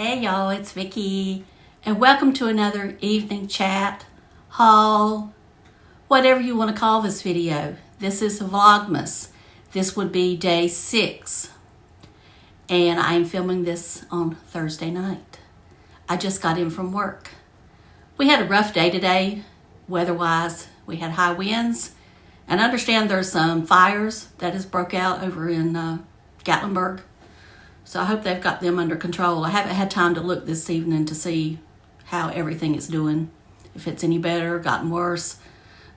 Hey y'all, it's Vicky, and welcome to another evening chat, haul, whatever you want to call this video. This is Vlogmas. This would be day 6, and I'm filming this on Thursday night. I just got in from work. We had a rough day today, weather-wise. We had high winds, and I understand there's some fires that has broke out over in Gatlinburg. So I hope they've got them under control. I haven't had time to look this evening to see how everything is doing, if it's any better, gotten worse.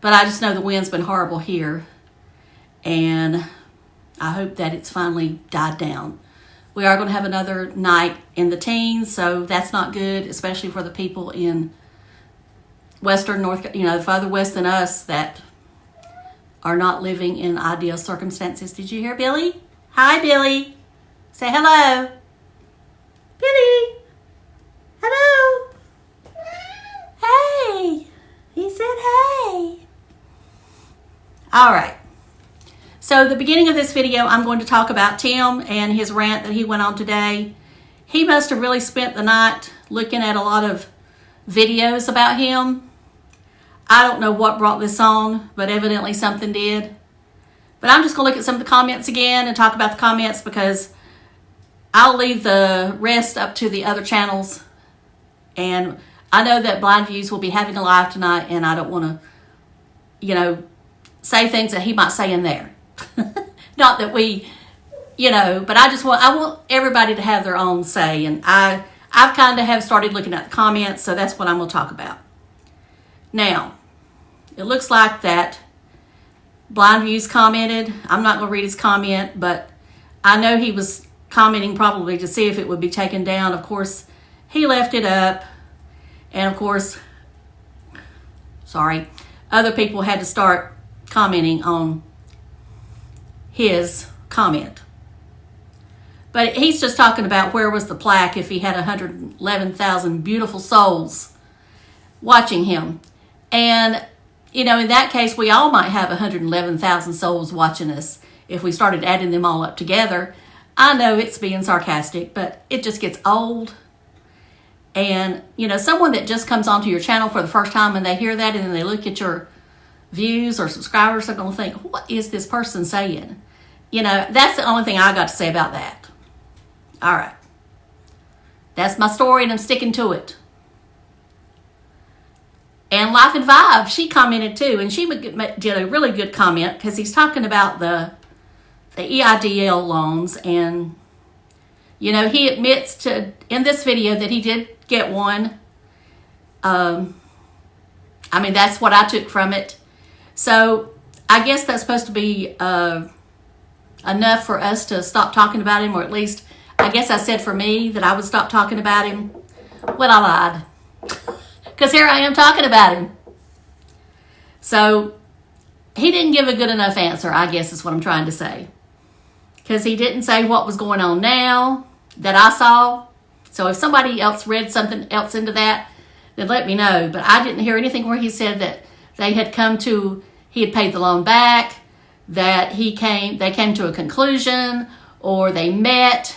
But I just know the wind's been horrible here, and I hope that it's finally died down. We are going to have another night in the teens, so that's not good, especially for the people in western North, farther west than us that are not living in ideal circumstances. Did you hear Billy? Hi, Billy. Say hello. Billy. Hello. Hey. He said hey. All right. So the beginning of this video, I'm going to talk about Tim and his rant that he went on today. He must have really spent the night looking at a lot of videos about him. I don't know what brought this on, but evidently something did. But I'm just going to look at some of the comments again and talk about the comments because I'll leave the rest up to the other channels. And I know that Blind Views will be having a live tonight, and I don't want to, say things that he might say in there. Not that we, but I want everybody to have their own say. And I've kind of have started looking at the comments, so that's what I'm going to talk about. Now, it looks like that Blind Views commented. I'm not going to read his comment, but I know he was commenting probably to see if it would be taken down. Of course, he left it up, and of course, other people had to start commenting on his comment. But he's just talking about where was the plaque if he had 111,000 beautiful souls watching him. And, in that case, we all might have 111,000 souls watching us if we started adding them all up together. I know it's being sarcastic, but it just gets old. And, someone that just comes onto your channel for the first time and they hear that and then they look at your views or subscribers, they're going to think, what is this person saying? That's the only thing I got to say about that. All right. That's my story and I'm sticking to it. And Life and Vibe, she commented too, and she did a really good comment because he's talking about the EIDL loans, and he admits in this video that he did get one. That's what I took from it. So I guess that's supposed to be enough for us to stop talking about him, or at least I guess I said for me that I would stop talking about him. Well, I lied. Because here I am talking about him. So he didn't give a good enough answer, I guess is what I'm trying to say. Because he didn't say what was going on now that I saw. So if somebody else read something else into that, then let me know. But I didn't hear anything where he said that he had paid the loan back, that they came to a conclusion, or they met,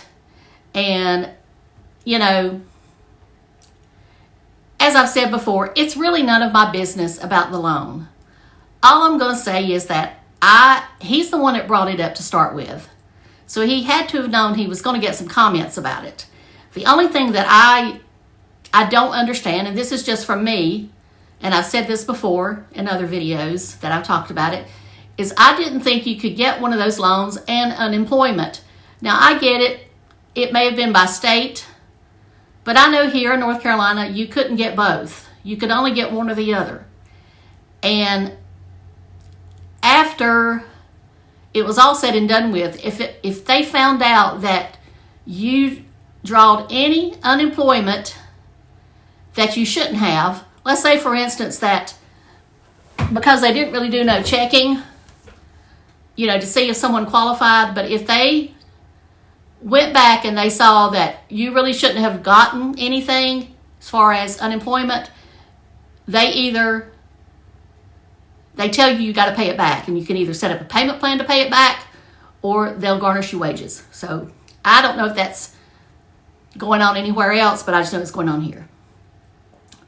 and, as I've said before, it's really none of my business about the loan. All I'm going to say is that he's the one that brought it up to start with. So he had to have known he was going to get some comments about it. The only thing that I don't understand, and this is just from me, and I've said this before in other videos that I've talked about it, is I didn't think you could get one of those loans and unemployment. Now, I get it. It may have been by state, but I know here in North Carolina, you couldn't get both. You could only get one or the other. And after it was all said and done with, if they found out that you drawed any unemployment that you shouldn't have, let's say, for instance, that because they didn't really do no checking, to see if someone qualified, but if they went back and they saw that you really shouldn't have gotten anything as far as unemployment, they tell you got to pay it back, and you can either set up a payment plan to pay it back, or they'll garnish your wages. So I don't know if that's going on anywhere else, but I just know it's going on here.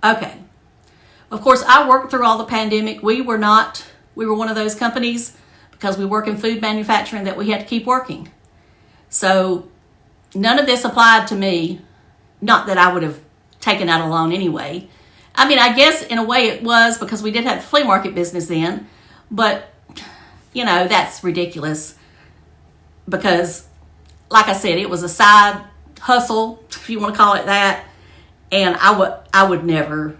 Okay. Of course, I worked through all the pandemic. We were one of those companies, because we work in food manufacturing, that we had to keep working. So none of this applied to me. Not that I would have taken out a loan anyway. I mean, I guess in a way it was, because we did have the flea market business then, but that's ridiculous, because like I said, it was a side hustle, if you want to call it that, and I would never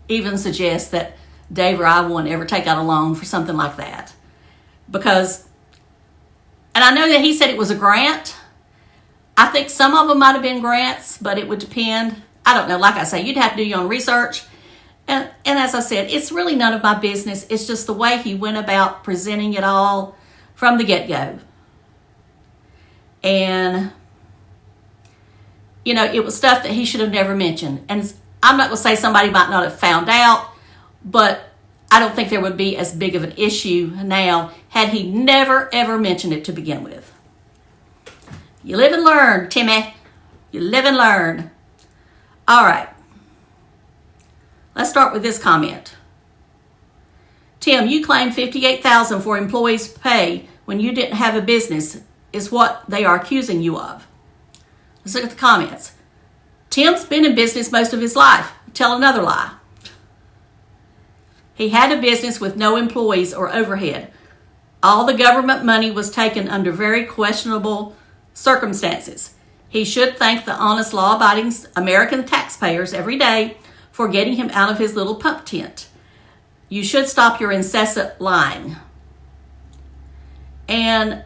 even suggest that Dave or I won't ever take out a loan for something like that, because, and I know that he said it was a grant. I think some of them might have been grants, but it would depend. I don't know. Like I say, you'd have to do your own research. And as I said, it's really none of my business. It's just the way he went about presenting it all from the get-go. And, it was stuff that he should have never mentioned. And I'm not going to say somebody might not have found out, but I don't think there would be as big of an issue now had he never, ever mentioned it to begin with. You live and learn, Timmy. You live and learn. All right. Let's start with this comment. Tim, you claimed $58,000 for employees' pay when you didn't have a business, is what they are accusing you of. Let's look at the comments. Tim's been in business most of his life. Tell another lie. He had a business with no employees or overhead. All the government money was taken under very questionable circumstances. He should thank the honest, law-abiding American taxpayers every day for getting him out of his little pump tent. You should stop your incessant lying. And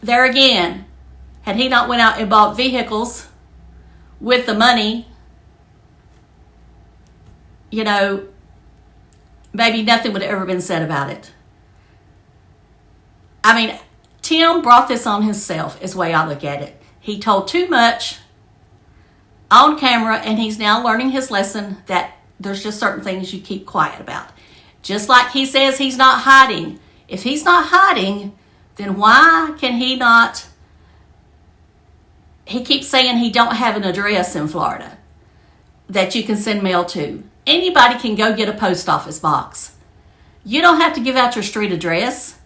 there again, had he not went out and bought vehicles with the money, maybe nothing would have ever been said about it. I mean, Tim brought this on himself, is the way I look at it. He told too much on camera, and he's now learning his lesson that there's just certain things you keep quiet about. Just like he says he's not hiding. If he's not hiding, then why can he not? He keeps saying he don't have an address in Florida that you can send mail to. Anybody can go get a post office box. You don't have to give out your street address.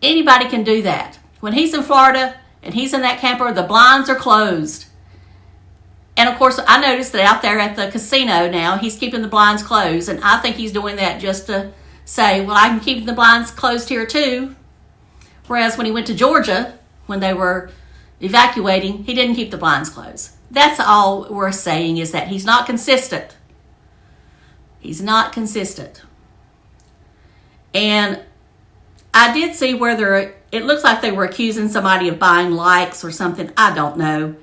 Anybody can do that. When he's in Florida and he's in that camper, the blinds are closed. And of course, I noticed that out there at the casino now, he's keeping the blinds closed. And I think he's doing that just to say, well, I can keep the blinds closed here too. Whereas when he went to Georgia, when they were evacuating, he didn't keep the blinds closed. That's all we're saying, is that he's not consistent. He's not consistent. And I did see where it looks like they were accusing somebody of buying likes or something. I don't know.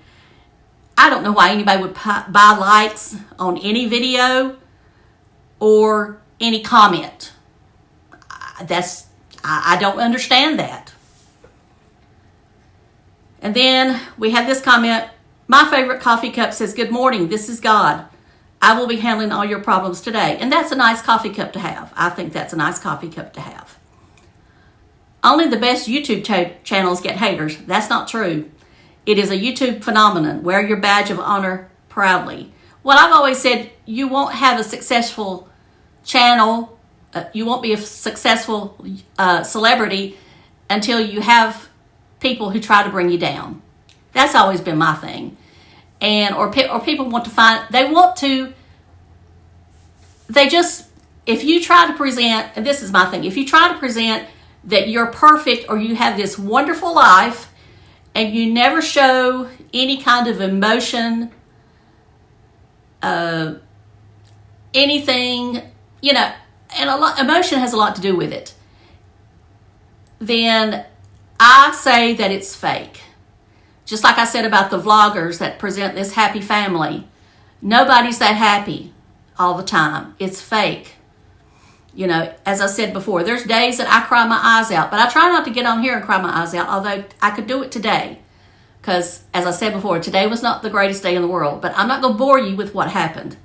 I don't know why anybody would buy likes on any video or any comment. I don't understand that. And then we have this comment. My favorite coffee cup says, "Good morning, this is God. I will be handling all your problems today." And that's a nice coffee cup to have. I think that's a nice coffee cup to have. Only the best YouTube channels get haters. That's not true. It is a YouTube phenomenon. Wear your badge of honor proudly. Well, I've always said you won't have a successful channel. You won't be a successful celebrity until you have people who try to bring you down. That's always been my thing. And or people want to if you try to present, and this is my thing, if you try to present that you're perfect or you have this wonderful life and you never show any kind of emotion, anything, and emotion has a lot to do with it, then I say that it's fake. Just like I said about the vloggers that present this happy family. Nobody's that happy all the time. It's fake. As I said before, there's days that I cry my eyes out, but I try not to get on here and cry my eyes out, although I could do it today. Because, as I said before, today was not the greatest day in the world, but I'm not going to bore you with what happened.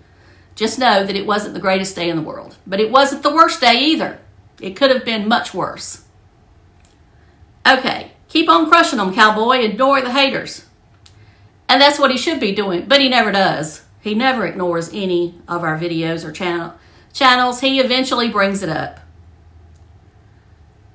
Just know that it wasn't the greatest day in the world, but it wasn't the worst day either. It could have been much worse. Okay, keep on crushing them, cowboy. Ignore the haters. And that's what he should be doing, but he never does. He never ignores any of our videos or channels. He eventually brings it up.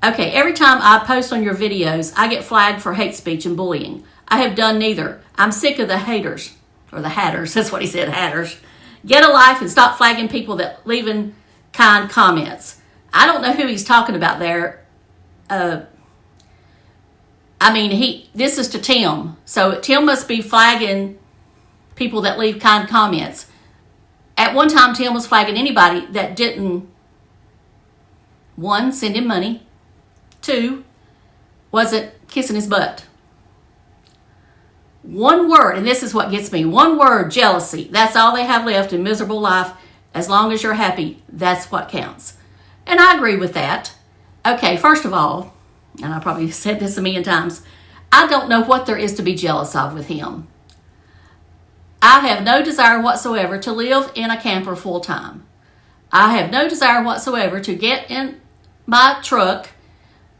Okay, every time I post on your videos, I get flagged for hate speech and bullying. I have done neither. I'm sick of the haters, or the hatters, that's what he said, hatters. Get a life and stop flagging people that leaving kind comments. I don't know who he's talking about there. This is to Tim. So Tim must be flagging people that leave kind comments. At one time, Tim was flagging anybody that didn't, one, send him money, two, wasn't kissing his butt. One word, and this is what gets me, one word, jealousy. That's all they have left in miserable life. As long as you're happy, that's what counts. And I agree with that. Okay, first of all, and I probably said this a million times, I don't know what there is to be jealous of with him. I have no desire whatsoever to live in a camper full time. I have no desire whatsoever to get in my truck,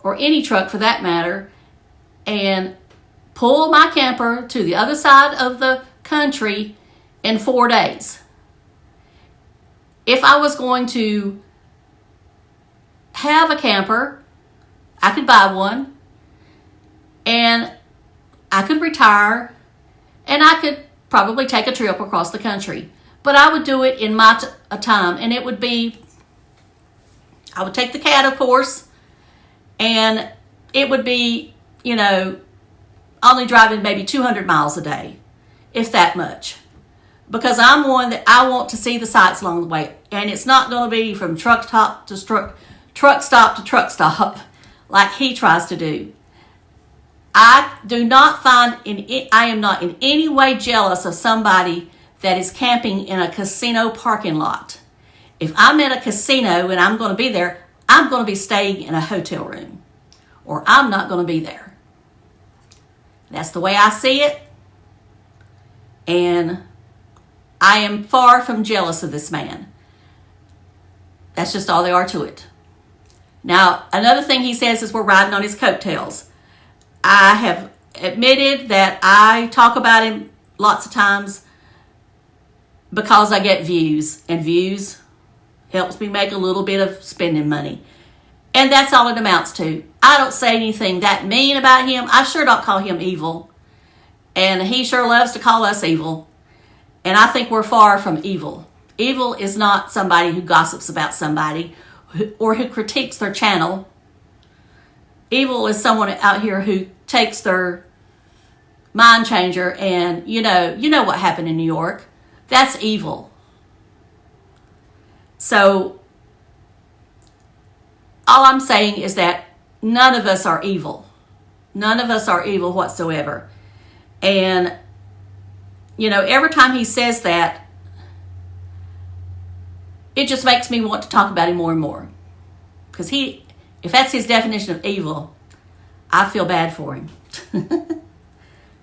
or any truck for that matter, and pull my camper to the other side of the country in 4 days. If I was going to have a camper, I could buy one, and I could retire, and I could probably take a trip across the country. But I would do it in my time, and it would be, I would take the cat, of course, and it would be, only driving maybe 200 miles a day, if that much. Because I'm one that I want to see the sights along the way, and it's not going to be from truck stop to truck stop like he tries to do. I am not in any way jealous of somebody that is camping in a casino parking lot. If I'm at a casino and I'm going to be there, I'm going to be staying in a hotel room, or I'm not going to be there. That's the way I see it, and I am far from jealous of this man. That's just all there are to it. Now, another thing he says is we're riding on his coattails. I have admitted that I talk about him lots of times because I get views, and views helps me make a little bit of spending money. And that's all it amounts to. I don't say anything that mean about him. I sure don't call him evil. And he sure loves to call us evil. And I think we're far from evil. Evil is not somebody who gossips about somebody or who critiques their channel. Evil is someone out here who takes their mind changer and, you know what happened in New York. That's evil. So, all I'm saying is that none of us are evil. None of us are evil whatsoever. And, every time he says that, it just makes me want to talk about him more and more. Because if that's his definition of evil, I feel bad for him.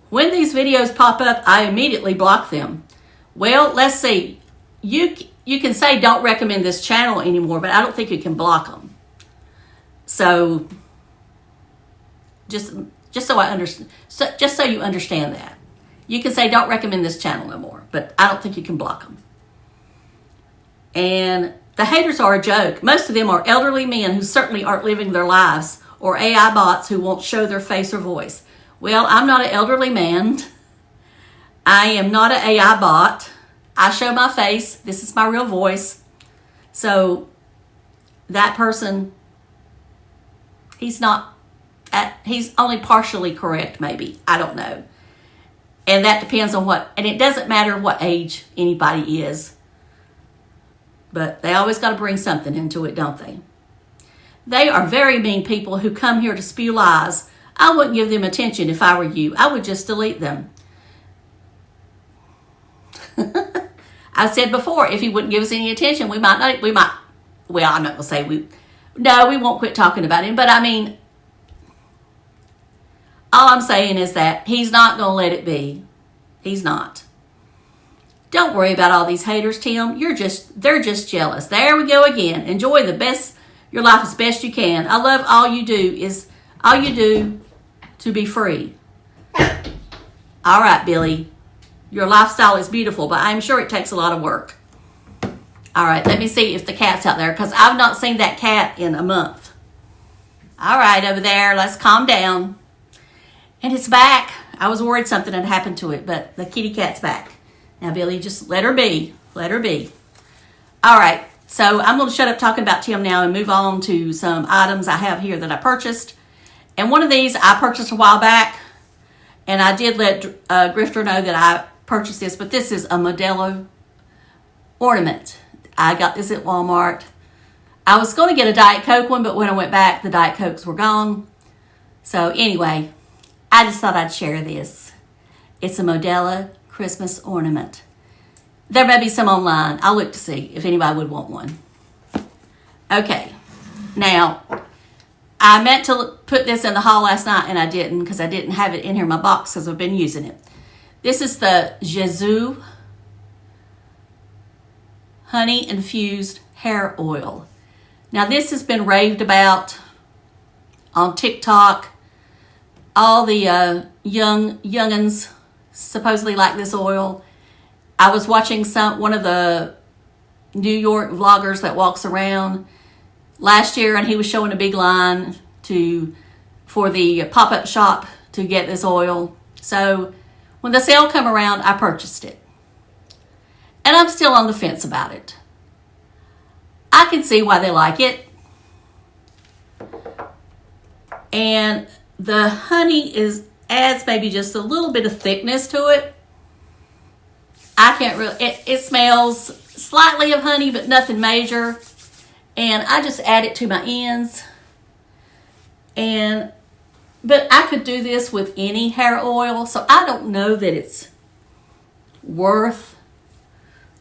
When these videos pop up, I immediately block them. Well, let's see. You can say don't recommend this channel anymore, but I don't think you can block them. So, just so I understand, just so you understand that. You can say don't recommend this channel no more, but I don't think you can block them. And the haters are a joke. Most of them are elderly men who certainly aren't living their lives, or AI bots who won't show their face or voice. Well, I'm not an elderly man. I am not an AI bot. I show my face. This is my real voice. So that person, he's only partially correct, maybe. I don't know. And that depends on and it doesn't matter what age anybody is. But they always got to bring something into it, don't they? They are very mean people who come here to spew lies. I wouldn't give them attention if I were you. I would just delete them. I said before, if he wouldn't give us any attention, well, I'm not going to say we won't quit talking about him. But all I'm saying is that he's not going to let it be. He's not. Don't worry about all these haters, Tim. They're just jealous. There we go again. Enjoy your life as best you can. I love all you do to be free. All right, Billy. Your lifestyle is beautiful, but I'm sure it takes a lot of work. All right, let me see if the cat's out there, because I've not seen that cat in a month. All right, over there, let's calm down. And it's back. I was worried something had happened to it, but the kitty cat's back. Now, Billy, just let her be. Let her be. All right, so I'm going to shut up talking about Tim now and move on to some items I have here that I purchased. And one of these I purchased a while back, and I did let Grifter know that I purchased this, but this is a Modelo ornament. I got this at Walmart. I was going to get a Diet Coke one, but when I went back, the Diet Cokes were gone. So anyway, I just thought I'd share this. It's a Modelo Christmas ornament. There may be some online. I'll look to see if anybody would want one. Okay, now, I meant to put this in the haul last night, and I didn't, because I didn't have it in here in my box because I've been using it. This is the Jesus Honey Infused Hair Oil. Now, this has been raved about on TikTok. All the youngins supposedly like this oil. I was watching one of the New York vloggers that walks around last year, and he was showing a big line for the pop-up shop to get this oil. So when the sale come around, I purchased it. And I'm still on the fence about it. I can see why they like it. And the honey adds maybe just a little bit of thickness to it. I can't really, it smells slightly of honey, but nothing major. And I just add it to my ends. But I could do this with any hair oil, so I don't know that it's worth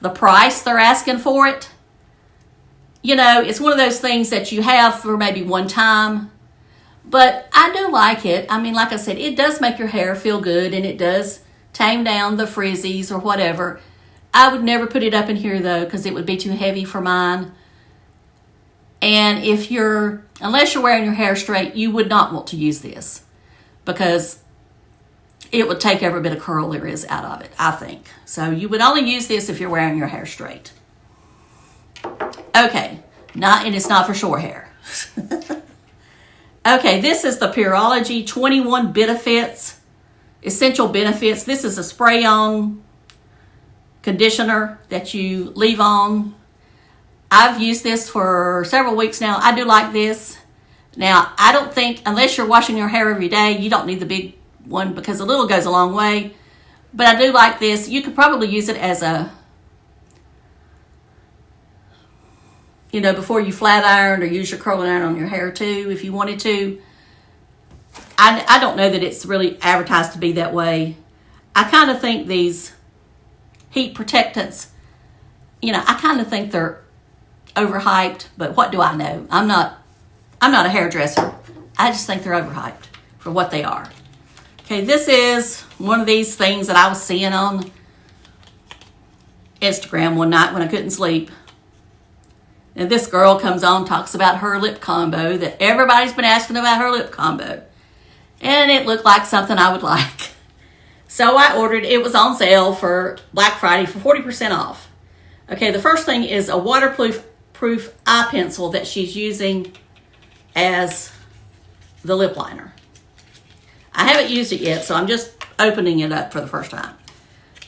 the price they're asking for it. You know, it's one of those things that you have for maybe one time. But I do like it. I mean, like I said, it does make your hair feel good, and it does tame down the frizzies or whatever. I would never put it up in here, though, because it would be too heavy for mine. And unless you're wearing your hair straight, you would not want to use this, because it would take every bit of curl there is out of it, I think. So you would only use this if you're wearing your hair straight. Okay, and it's not for short hair. Okay, this is the Pureology 21 Benefits, Essential Benefits. This is a spray-on conditioner that you leave on. I've used this for several weeks now. I do like this. Now, I don't think, unless you're washing your hair every day, you don't need the big one, because a little goes a long way. But I do like this. You could probably use it as before you flat iron, or use your curling iron on your hair too, if you wanted to. I don't know that it's really advertised to be that way. I kind of think these heat protectants, I kind of think they're overhyped, but what do I know? I'm not a hairdresser. I just think they're overhyped for what they are. Okay, this is one of these things that I was seeing on Instagram one night when I couldn't sleep. And this girl comes on, talks about her lip combo, that everybody's been asking about her lip combo. And it looked like something I would like. So I ordered, it was on sale for Black Friday for 40% off. Okay, the first thing is a waterproof eye pencil that she's using as the lip liner. I haven't used it yet, so I'm just opening it up for the first time.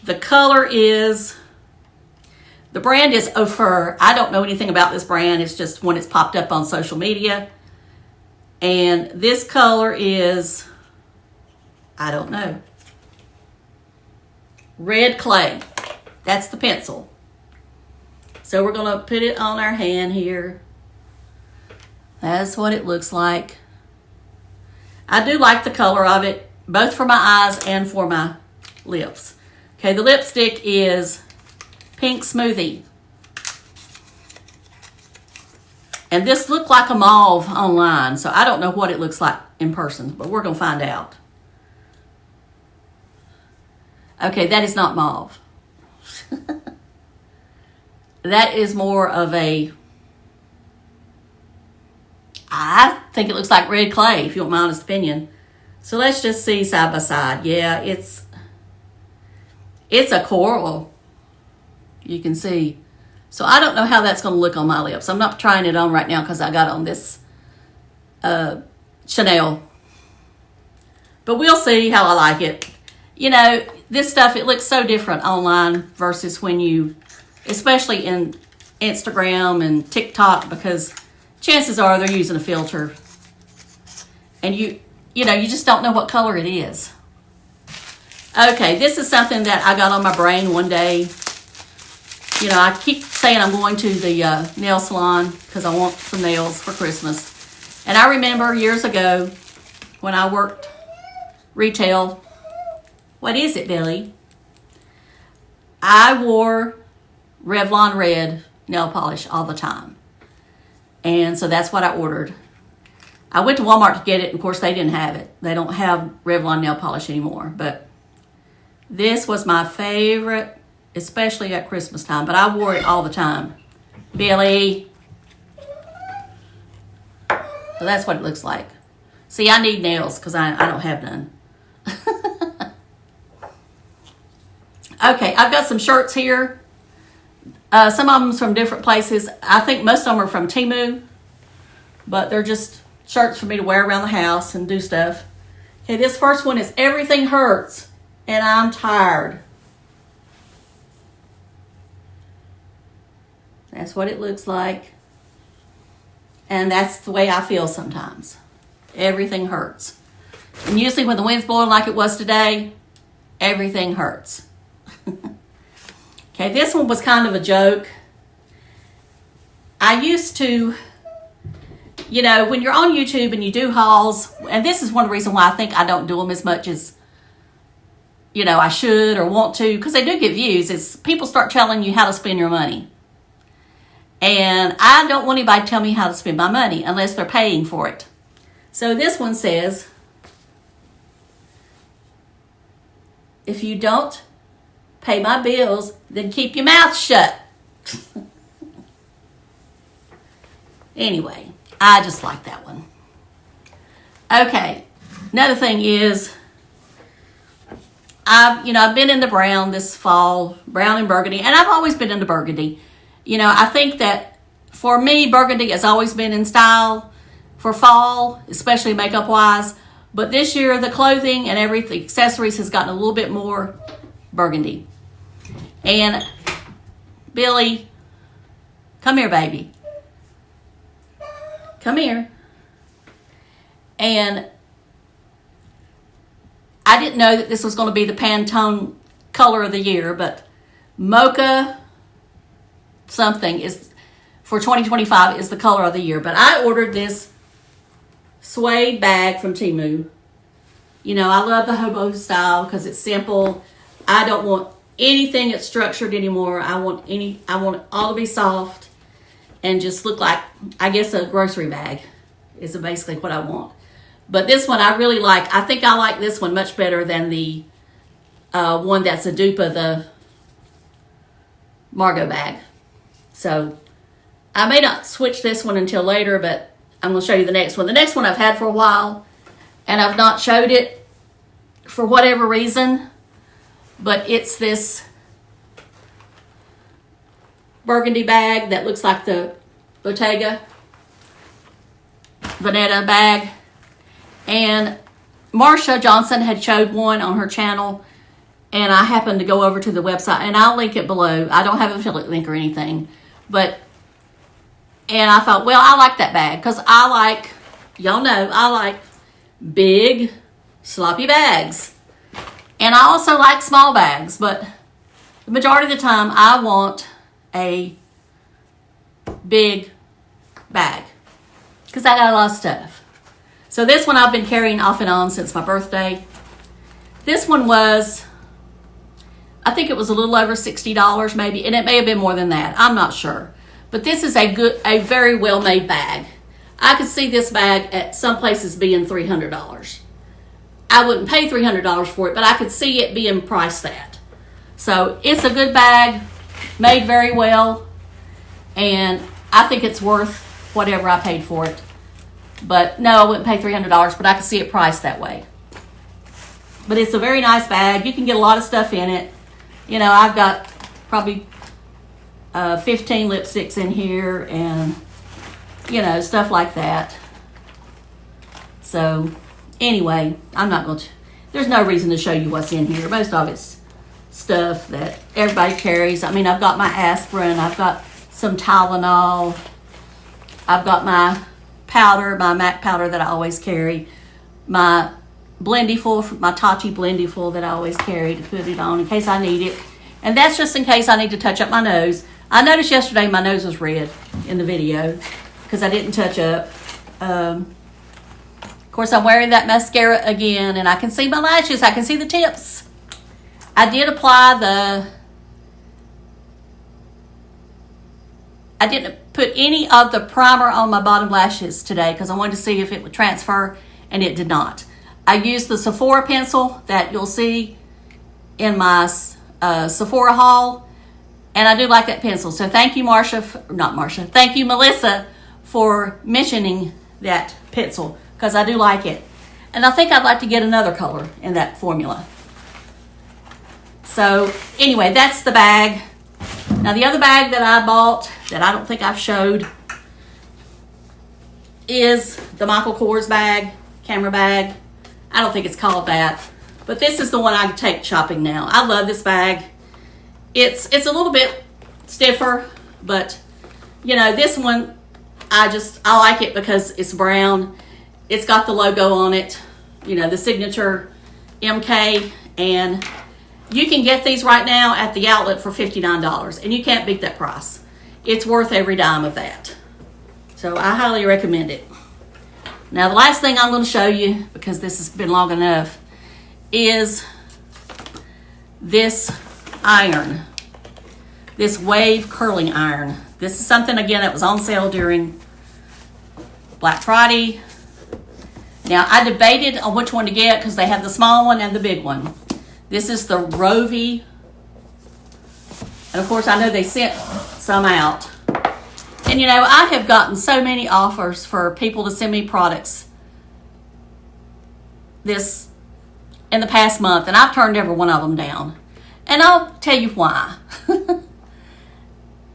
The color is, the brand is Ophir. I don't know anything about this brand. It's just when it's popped up on social media. And this color is, I don't know, red clay. That's the pencil. So we're going to put it on our hand here. That's what it looks like. I do like the color of it, both for my eyes and for my lips. Okay, the lipstick is Pink Smoothie. And this looked like a mauve online, so I don't know what it looks like in person, but we're going to find out. Okay, that is not mauve. That is more of I think it looks like red clay, if you want my honest opinion. So let's just see side by side. Yeah, It's a coral. You can see. So I don't know how that's going to look on my lips. I'm not trying it on right now because I got on this Chanel. But we'll see how I like it. You know, this stuff, it looks so different online versus when you, especially in Instagram and TikTok, because chances are they're using a filter. And you know, you just don't know what color it is. Okay, this is something that I got on my brain one day. You know, I keep saying I'm going to the nail salon because I want some nails for Christmas. And I remember years ago when I worked retail. What is it, Billy? I wore Revlon Red nail polish all the time. And so that's what I ordered. I went to Walmart to get it. And of course, they didn't have it. They don't have Revlon nail polish anymore. But this was my favorite, especially at Christmas time. But I wore it all the time. Billy. So that's what it looks like. See, I need nails because I don't have none. Okay, I've got some shirts here. Some of them from different places. I think most of them are from Temu. But they're just shirts for me to wear around the house and do stuff. Okay, this first one is Everything Hurts and I'm Tired. That's what it looks like. And that's the way I feel sometimes. Everything hurts. And usually when the wind's blowing like it was today, everything hurts. Okay, this one was kind of a joke. I used to, you know, when you're on YouTube and you do hauls, and this is one of the reasons why I think I don't do them as much as, you know, I should or want to, because they do get views, is people start telling you how to spend your money. And I don't want anybody to tell me how to spend my money unless they're paying for it. So this one says, if you don't pay my bills, then keep your mouth shut. Anyway, I just like that one. Okay, another thing is, I've been in the brown this fall, brown and burgundy, and I've always been into burgundy. You know, I think that for me, burgundy has always been in style for fall, especially makeup-wise. But this year, the clothing and everything, accessories has gotten a little bit more burgundy. And Billy, come here, baby. Come here. And I didn't know that this was going to be the Pantone color of the year, but mocha something is for 2025 is the color of the year. But I ordered this suede bag from Temu. You know, I love the hobo style because it's simple. I don't want anything that's structured anymore. I want it all to be soft and just look like, I guess, a grocery bag is basically what I want. But this one I really like. I think I like this one much better than the one that's a dupe of the Margot bag. So I may not switch this one until later, but I'm going to show you the next one. The next one I've had for a while, and I've not showed it for whatever reason, but it's this burgundy bag that looks like the Bottega Veneta bag. And Marsha Johnson had showed one on her channel, and I happened to go over to the website, and I'll link it below. I don't have an affiliate link or anything, and I thought, well, I like that bag because I like, y'all know, I like big, sloppy bags. And I also like small bags, but the majority of the time I want a big bag because I got a lot of stuff. So this one I've been carrying off and on since my birthday. This one was, I think it was a little over $60 maybe, and it may have been more than that. I'm not sure. But this is a very well-made bag. I could see this bag at some places being $300. I wouldn't pay $300 for it, but I could see it being priced that. So it's a good bag, made very well, and I think it's worth whatever I paid for it. But no, I wouldn't pay $300, but I could see it priced that way. But it's a very nice bag. You can get a lot of stuff in it. You know, I've got probably 15 lipsticks in here and, you know, stuff like that. So, anyway, I'm not going to, there's no reason to show you what's in here. Most of it's stuff that everybody carries. I mean, I've got my aspirin, I've got some Tylenol, I've got my powder, my MAC powder that I always carry, my Blendyful, my Tati Blendyful that I always carry to put it on in case I need it. And that's just in case I need to touch up my nose. I noticed yesterday my nose was red in the video because I didn't touch up. Of course, I'm wearing that mascara again, and I can see my lashes. I can see the tips. I did apply I didn't put any of the primer on my bottom lashes today because I wanted to see if it would transfer, and it did not. I used the Sephora pencil that you'll see in my Sephora haul, and I do like that pencil. So thank you, thank you, Melissa, for mentioning that pencil because I do like it. And I think I'd like to get another color in that formula. So anyway, that's the bag. Now the other bag that I bought that I don't think I've showed is the Michael Kors bag, camera bag. I don't think it's called that, but this is the one I take shopping now. I love this bag. It's a little bit stiffer, but you know, this one I like it because it's brown. It's got the logo on it, you know, the signature MK, and you can get these right now at the outlet for $59, and you can't beat that price. It's worth every dime of that. So I highly recommend it. Now the last thing I'm going to show you, because this has been long enough, is this iron. This wave curling iron. This is something, again, that was on sale during Black Friday. Now I debated on which one to get because they have the small one and the big one. This is the Rovi. And of course I know they sent some out. And you know, I have gotten so many offers for people to send me products this in the past month, and I've turned every one of them down. And I'll tell you why.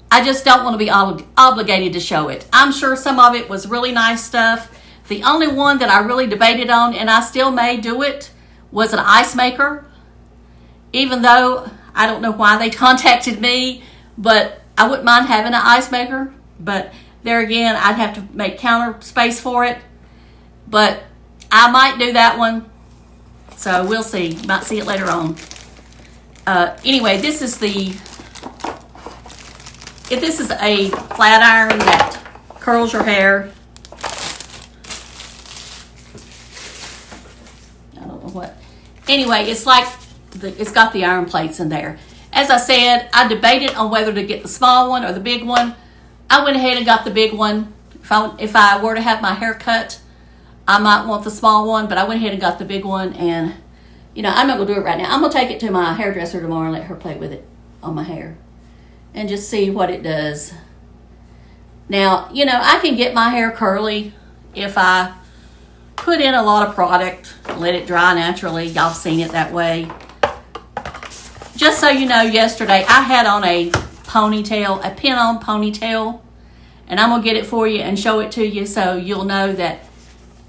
I just don't want to be obligated to show it. I'm sure some of it was really nice stuff. The only one that I really debated on, and I still may do it, was an ice maker. Even though I don't know why they contacted me, but I wouldn't mind having an ice maker. But there again, I'd have to make counter space for it. But I might do that one. So we'll see. Might see it later on. Anyway, this is a flat iron that curls your hair. I don't know what. Anyway, it's like it's got the iron plates in there. As I said, I debated on whether to get the small one or the big one. I went ahead and got the big one. If I were to have my hair cut, I might want the small one, but I went ahead and got the big one, and you know, I'm not going to do it right now. I'm going to take it to my hairdresser tomorrow and let her play with it on my hair and just see what it does. Now, you know, I can get my hair curly if I put in a lot of product, let it dry naturally. Y'all seen it that way. Just so you know, yesterday I had on a ponytail, a pin-on ponytail, and I'm going to get it for you and show it to you so you'll know that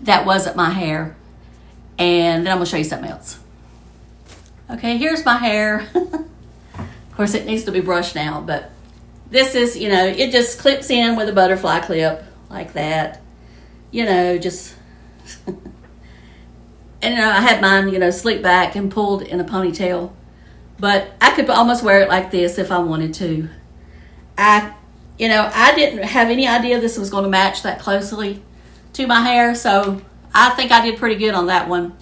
that wasn't my hair. And then I'm going to show you something else. Okay, here's my hair. Of course, it needs to be brushed now, but this is, you know, it just clips in with a butterfly clip like that. You know, just... And, you know, I had mine, you know, slicked back and pulled in a ponytail. But I could almost wear it like this if I wanted to. I didn't have any idea this was going to match that closely to my hair, so I think I did pretty good on that one.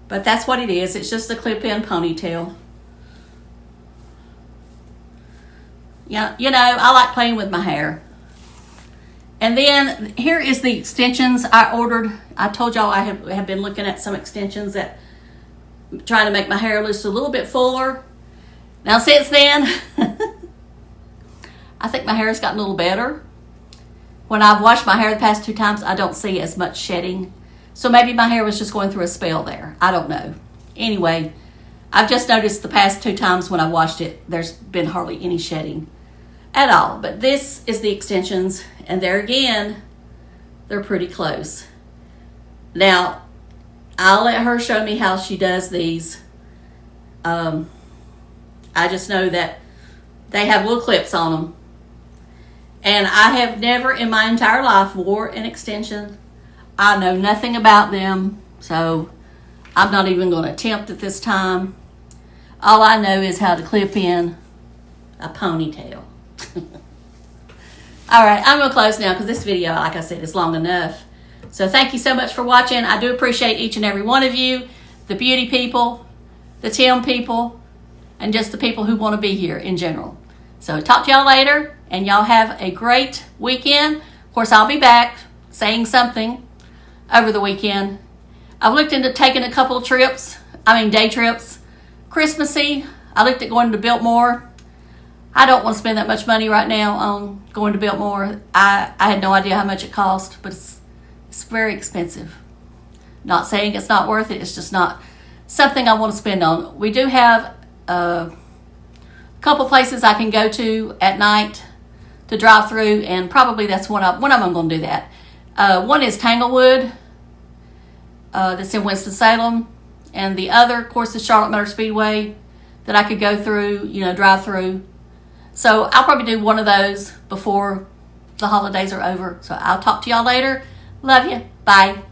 But that's what it is. It's just a clip-in ponytail. Yeah, you know, I like playing with my hair. And then here is the extensions I ordered. I told y'all I have been looking at some extensions that trying to make my hair just a little bit fuller. Now since then, I think my hair has gotten a little better. When I've washed my hair the past 2 times, I don't see as much shedding. So maybe my hair was just going through a spell there. I don't know. Anyway, I've just noticed the past 2 times when I washed it, there's been hardly any shedding at all. But this is the extensions, and there again, they're pretty close. Now, I'll let her show me how she does these. I just know that they have little clips on them. And I have never in my entire life wore an extension. I know nothing about them, so I'm not even going to attempt at this time. All I know is how to clip in a ponytail. All right, I'm going to close now because this video, like I said, is long enough. So thank you so much for watching. I do appreciate each and every one of you, the beauty people, the Temu people, and just the people who want to be here in general. So talk to y'all later, and y'all have a great weekend. Of course, I'll be back saying something over the weekend. I've looked into taking a couple of trips, day trips. Christmassy, I looked at going to Biltmore. I don't want to spend that much money right now on going to Biltmore. I had no idea how much it cost, but it's very expensive. Not saying it's not worth it, it's just not something I want to spend on. We do have a couple places I can go to at night to drive through, and probably that's one of them I'm going to do that. One is Tanglewood, that's in Winston-Salem, and the other, of course, is Charlotte Motor Speedway that I could go through, drive through. So I'll probably do one of those before the holidays are over. So I'll talk to y'all later. Love you. Bye.